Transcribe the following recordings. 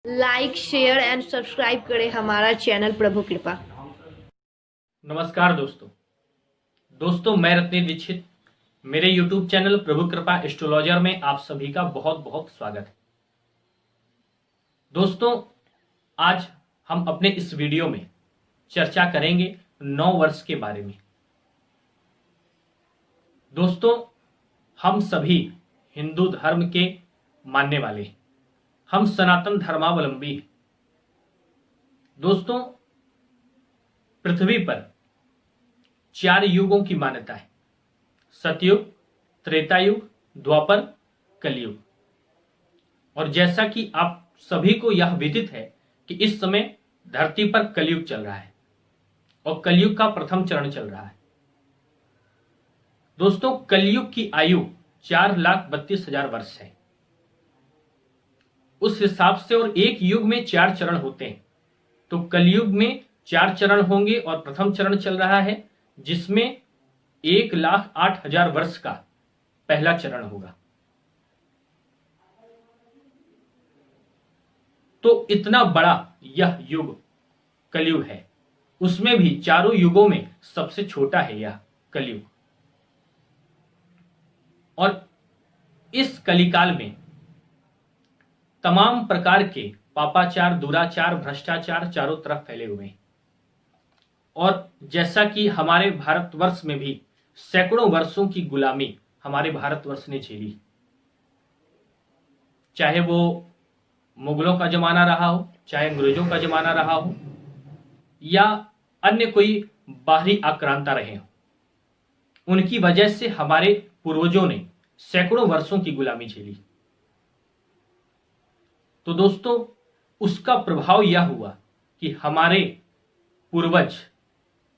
Like share and subscribe करें हमारा channel प्रभु कृपा। नमस्कार दोस्तों मैं रत्नी दीक्षित, मेरे YouTube चैनल प्रभु कृपा एस्ट्रोलॉजर में आप सभी का बहुत बहुत स्वागत है। दोस्तों आज हम अपने इस वीडियो में चर्चा करेंगे 9 वर्ष के बारे में। दोस्तों हम सभी हिंदू धर्म के मानने वाले हैं, हम सनातन धर्मावलंबी हैं। दोस्तों पृथ्वी पर 4 युगों की मान्यता है: सतयुग, त्रेता युग, द्वापर, कलयुग। और जैसा कि आप सभी को यह विदित है कि इस समय धरती पर कलयुग चल रहा है और कलयुग का प्रथम चरण चल रहा है। दोस्तों कलयुग की आयु 4,32,000 वर्ष है। उस हिसाब से और एक युग में 4 चरण होते हैं, तो कलयुग में 4 चरण होंगे और प्रथम चरण चल रहा है जिसमें 1,08,000 वर्ष का पहला चरण होगा। तो इतना बड़ा यह युग कलयुग है, उसमें भी चारों युगों में सबसे छोटा है यह कलयुग। और इस कलिकाल में तमाम प्रकार के पापाचार, दुराचार, भ्रष्टाचार चारों तरफ फैले हुए हैं। और जैसा कि हमारे भारतवर्ष में भी सैकड़ों वर्षों की गुलामी हमारे भारतवर्ष ने झेली, चाहे वो मुगलों का जमाना रहा हो, चाहे अंग्रेजों का जमाना रहा हो, या अन्य कोई बाहरी आक्रांता रहे हो, उनकी वजह से हमारे पूर्वजों ने सैकड़ों वर्षों की गुलामी झेली। तो दोस्तों उसका प्रभाव यह हुआ कि हमारे पूर्वज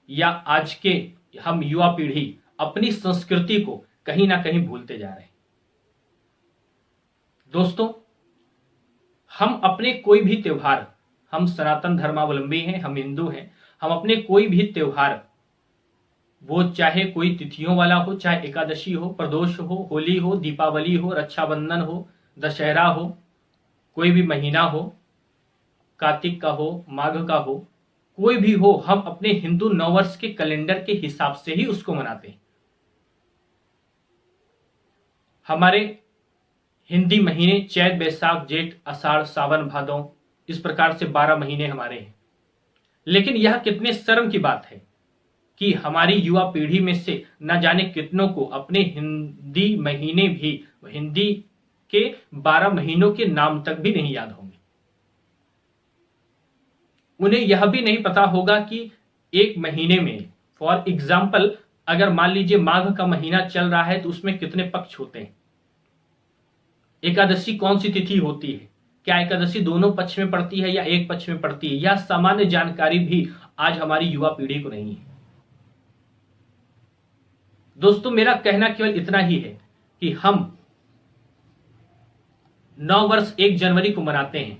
या आज के हम युवा पीढ़ी अपनी संस्कृति को कहीं ना कहीं भूलते जा रहे हैं। दोस्तों हम अपने कोई भी त्योहार, हम सनातन धर्मावलंबी हैं, हम हिंदू हैं, हम अपने कोई भी त्योहार, वो चाहे कोई तिथियों वाला हो, चाहे एकादशी हो, प्रदोष हो, होली हो, दीपावली हो, रक्षाबंधन हो, दशहरा हो, कोई भी महीना हो, कार्तिक का हो, माघ का हो, कोई भी हो, हम अपने हिंदू नववर्ष के कैलेंडर के हिसाब से ही उसको मनाते हैं। हमारे हिंदी महीने चैत, बैसाख, जेठ, आषाढ़, सावन, भादौ, इस प्रकार से 12 महीने हमारे हैं। लेकिन यह कितने शर्म की बात है कि हमारी युवा पीढ़ी में से न जाने कितनों को अपने हिंदी महीने भी, हिंदी के 12 महीनों के नाम तक भी नहीं याद होंगे। उन्हें यह भी नहीं पता होगा कि एक महीने में, फॉर एग्जाम्पल, अगर मान लीजिए माघ का महीना चल रहा है तो उसमें कितने पक्ष होते हैं, एकादशी कौन सी तिथि होती है, क्या एकादशी दोनों पक्ष में पड़ती है या एक पक्ष में पड़ती है, यह सामान्य जानकारी भी आज हमारी युवा पीढ़ी को नहीं है। दोस्तों मेरा कहना केवल इतना ही है कि हम 9 वर्ष 1 जनवरी को मनाते हैं,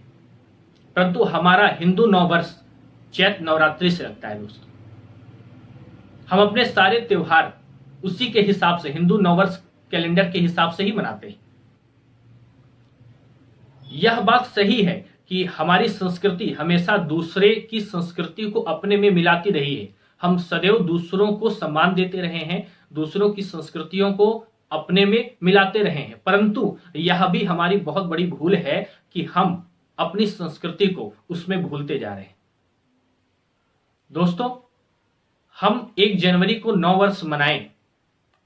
परंतु हमारा हिंदू 9 वर्ष चैत नवरात्रि से लगता है। दोस्तों हम अपने सारे त्योहार उसी के हिसाब से, हिंदू 9 वर्ष कैलेंडर के हिसाब से ही मनाते हैं। यह बात सही है कि हमारी संस्कृति हमेशा दूसरे की संस्कृति को अपने में मिलाती रही है। हम सदैव दूसरों को सम्मान देते रहे हैं, दूसरों की संस्कृतियों को अपने में मिलाते रहे हैं, परंतु यह भी हमारी बहुत बड़ी भूल है कि हम अपनी संस्कृति को उसमें भूलते जा रहे हैं। दोस्तों हम 1 जनवरी को 9 वर्ष मनाएं,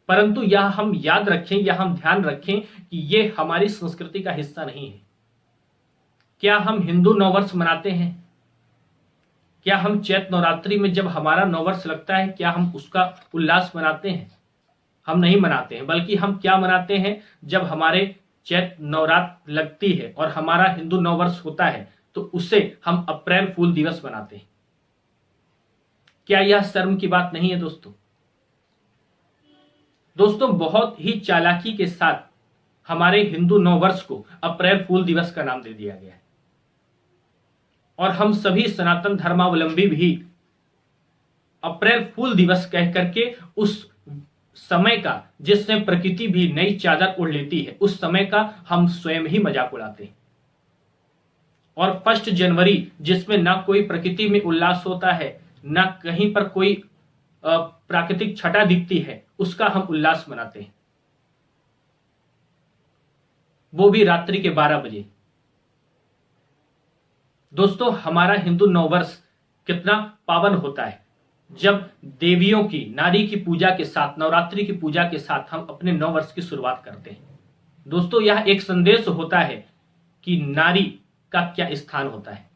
परंतु यह हम याद रखें, यह हम ध्यान रखें कि यह हमारी संस्कृति का हिस्सा नहीं है। क्या हम हिंदू 9 वर्ष मनाते हैं? क्या हम चैत नवरात्रि में जब हमारा 9 वर्ष लगता है, क्या हम उसका उल्लास मनाते हैं? हम नहीं मनाते हैं, बल्कि हम क्या मनाते हैं, जब हमारे चैत नवरात्र लगती है और हमारा हिंदू 9 वर्ष होता है तो उसे हम अप्रैल फूल दिवस मनाते हैं। क्या यह शर्म की बात नहीं है? दोस्तों बहुत ही चालाकी के साथ हमारे हिंदू 9 वर्ष को अप्रैल फूल दिवस का नाम दे दिया गया है और हम सभी सनातन धर्मावलंबी भी अप्रैल फूल दिवस कह करके उस समय का, जिसमें प्रकृति भी नई चादर ओढ़ लेती है, उस समय का हम स्वयं ही मजाक उड़ाते हैं। और 1 जनवरी जिसमें ना कोई प्रकृति में उल्लास होता है, ना कहीं पर कोई प्राकृतिक छटा दिखती है, उसका हम उल्लास मनाते हैं, वो भी रात्रि के 12 बजे। दोस्तों, हमारा हिंदू नववर्ष कितना पावन होता है जब देवियों की, नारी की पूजा के साथ, नवरात्रि की पूजा के साथ हम अपने नववर्ष की शुरुआत करते हैं। दोस्तों, यह एक संदेश होता है कि नारी का क्या स्थान होता है।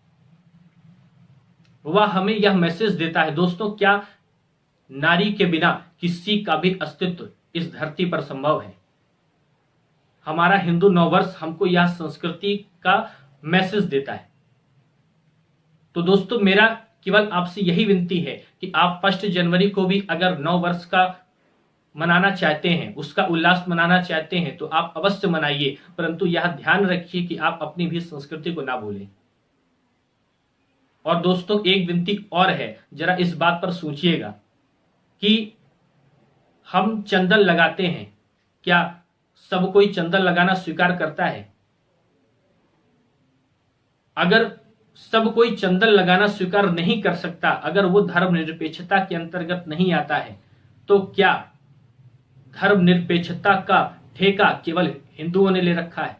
वह हमें यह मैसेज देता है दोस्तों, क्या नारी के बिना किसी का भी अस्तित्व इस धरती पर संभव है। हमारा हिंदू नववर्ष हमको यह संस्कृति का मैसेज देता है। तो दोस्तों, मेरा केवल आपसे यही विनती है कि आप 1 जनवरी को भी अगर नववर्ष का मनाना चाहते हैं, उसका उल्लास मनाना चाहते हैं, तो आप अवश्य मनाइए, परंतु यह ध्यान रखिए कि आप अपनी भी संस्कृति को ना भूलें। और दोस्तों, एक विनती और है, जरा इस बात पर सोचिएगा कि हम चंदन लगाते हैं, क्या सब कोई चंदन लगाना स्वीकार करता है? अगर सब कोई चंदन लगाना स्वीकार नहीं कर सकता, अगर वो धर्मनिरपेक्षता के अंतर्गत नहीं आता है, तो क्या धर्मनिरपेक्षता का ठेका केवल हिंदुओं ने ले रखा है?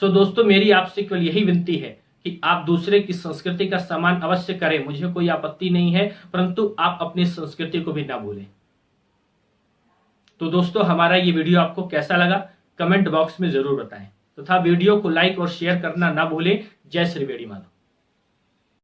सो दोस्तों, मेरी आपसे केवल यही विनती है कि आप दूसरे की संस्कृति का सम्मान अवश्य करें, मुझे कोई आपत्ति नहीं है, परंतु आप अपनी संस्कृति को भी ना भूलें। तो दोस्तों, हमारा ये वीडियो आपको कैसा लगा कमेंट बॉक्स में जरूर बताएं, तथा वीडियो को लाइक और शेयर करना ना भूलें। जय श्री वेणी माधव।